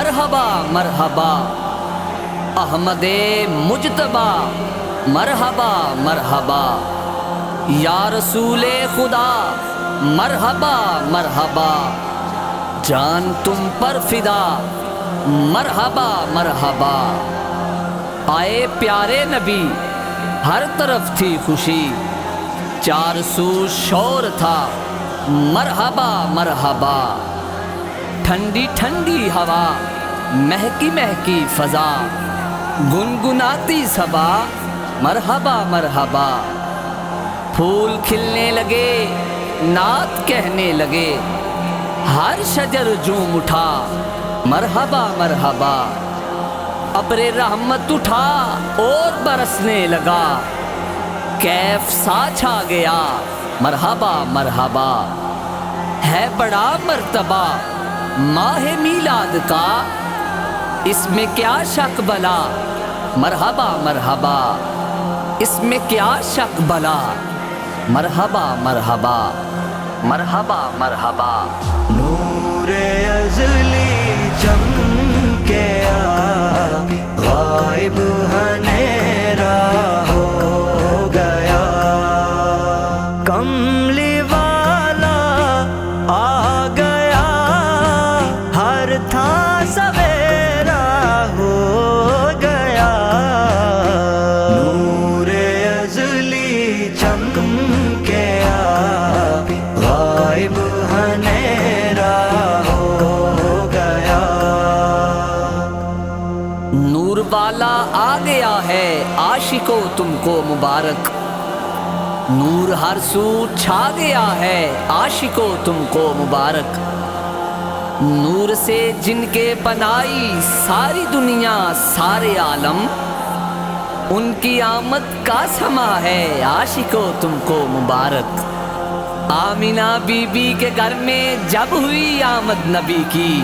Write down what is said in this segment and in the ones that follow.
مرحبا مرحبا احمد مجتبی، مرحبا مرحبا یا رسول خدا، مرحبا مرحبا جان تم پر فدا، مرحبا مرحبا آئے پیارے نبی، ہر طرف تھی خوشی، چار سو شور تھا، مرحبا مرحبا ٹھنڈی ٹھنڈی ہوا، مہکی مہکی فضا، گنگناتی صبا، مرحبا مرحبا پھول کھلنے لگے، نعت کہنے لگے، ہر شجر جھوم اٹھا، مرحبا مرحبا ابر رحمت اٹھا اور برسنے لگا، کیف سا چھا گیا، مرحبا مرحبا ہے بڑا مرتبہ ماہ میلاد کا، اس میں کیا شک بلا، مرحبا مرحبا اس میں کیا شک بلا، مرحبا مرحبا مرحبا مرحبا نور ازلی چمکے غائب اندھیرا ہو گیا، کملی والا آ گیا، ہر تھا سویرا ہو گیا، نور ازلی چمکے غائب اندھیرا ہو گیا، نور والا آ گیا ہے، عاشقو تم کو مبارک، نور ہر سو چھا گیا ہے، عاشقو تم کو مبارک، نور سے جن کے بنائی ساری دنیا سارے عالم، ان کی آمد کا سما ہے، عاشقو تم کو مبارک، آمینہ بی بی کے گھر میں جب ہوئی آمد نبی کی،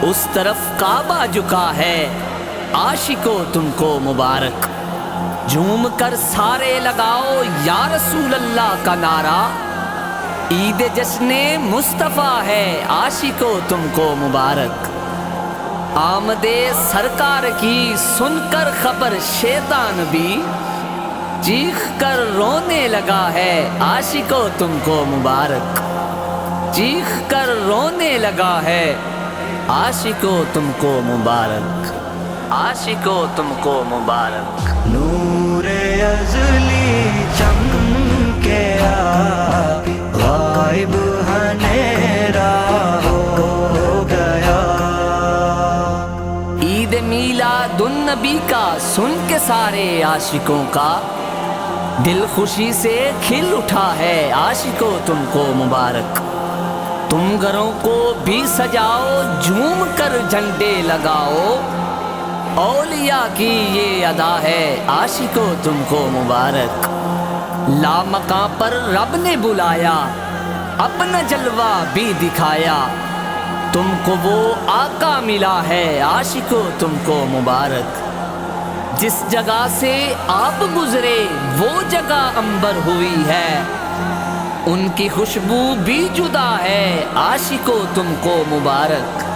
اس طرف کعبہ جھکا ہے، عاشقو تم کو مبارک، جھوم کر سارے لگاؤ یا رسول اللہ کا نعرہ، عید جشن مصطفیٰ ہے، عاشقو تم کو مبارک، آمد سرکار کی سن کر خبر شیطان بھی چیخ کر رونے لگا ہے، عاشقو تم کو مبارک، چیخ کر رونے لگا ہے، عاشقو تم کو مبارک، عاشقو تم کو مبارک، نور ازلی چمکے غائب اندھیرا ہو گیا، عید میلاد النبی کا سن کے سارے عاشقوں کا دل خوشی سے کھل اٹھا ہے، عاشقو تم کو مبارک، تم گھروں کو بھی سجاؤ، جھوم کر جھنڈے لگاؤ، اولیاء کی یہ ادا ہے، عاشقو تم کو مبارک، لامکاں پر رب نے بلایا، اپنا جلوہ بھی دکھایا، تم کو وہ آقا ملا ہے، عاشقو تم کو مبارک، جس جگہ سے آپ گزرے وہ جگہ عنبر ہوئی ہے، ان کی خوشبو بھی جدا ہے، عاشقو تم کو مبارک،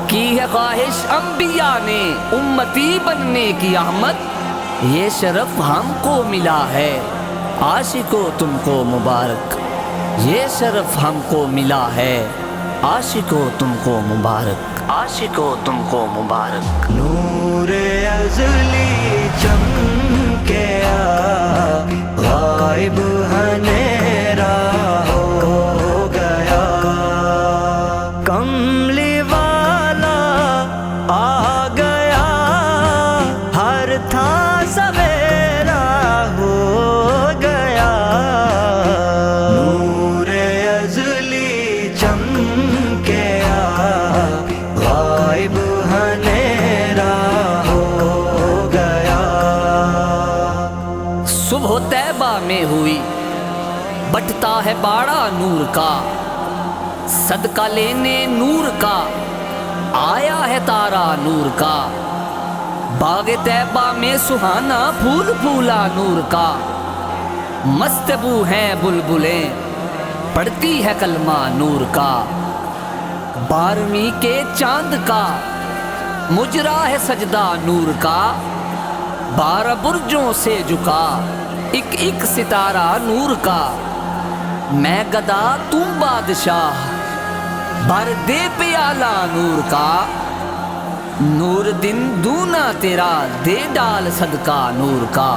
کی ہے خواہش انبیاء نے امتی بننے کی احمد، یہ شرف ہم کو ملا ہے، عاشقو تم کو مبارک، یہ شرف ہم کو ملا ہے، عاشقو تم کو مبارک، عاشقو تم کو مبارک، نور ازلی چمکے غائب اندھیرا ہو گیا، کملی والا آ گیا، ہر تھا سویرا ہو گیا، نور ازلی چمکے غائب اندھیرا ہو گیا، صبح طیبہ میں ہوئی، بٹتا ہے باڑا نور کا، صدقہ لینے نور کا، آیا ہے تارا نور کا، باغ طیبہ میں سہانا پھول پھولا نور کا، مست بو ہیں بلبلیں، پڑتی ہے کلمہ نور کا، 12ویں کے چاند کا مجرا ہے سجدہ نور کا، 12 برجوں سے جھکا، ایک ایک ستارہ نور کا۔ میں گدا تو بادشاہ، بھر دے پیالہ نور کا۔ نور دن دونا تیرا، دے ڈال صدقہ نور کا۔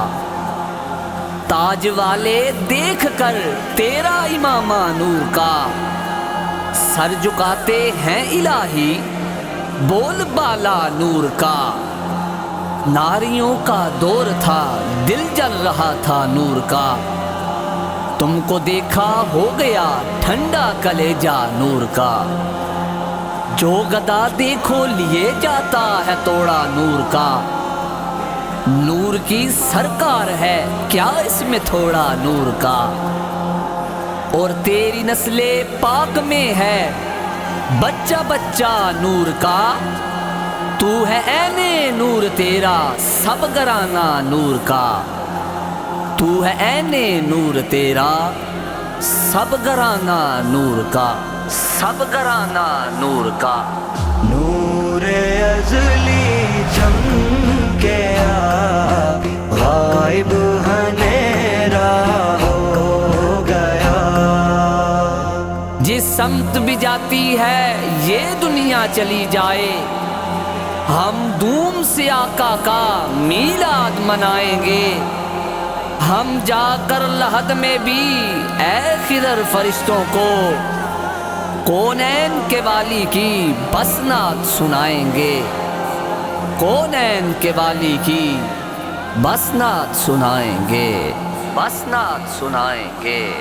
تاج والے دیکھ کر تیرا امامہ نور کا، سر جھکاتے ہیں الہی، بول بالا نور کا۔ ناریوں کا دور تھا، دل جل رہا تھا نور کا، تم کو دیکھا ہو گیا ٹھنڈا کلیجہ نور کا۔ جو گدا دیکھو لیے جاتا ہے توڑا نور کا، نور کی سرکار ہے کیا اس میں تھوڑا نور کا۔ اور تیری نسل پاک میں ہے بچہ بچہ نور کا، تو ہے عین نور تیرا سب گرانا نور کا، تو ہے عین نور تیرا سب گرانا نور کا، سب گرانا نور کا۔ نور ازلی چمکے غائب اندھیرا ہو گیا۔ جس سمت بھی جاتی ہے یہ دنیا چلی جائے، ہم دھوم سے آقا کا میلاد منائیں گے۔ ہم جا کر لحد میں بھی اے خضر فرشتوں کو کونین کے والی کی بس نعت سنائیں گے، کونین کے والی کی بس نعت سنائیں گے، بس نعت سنائیں گے۔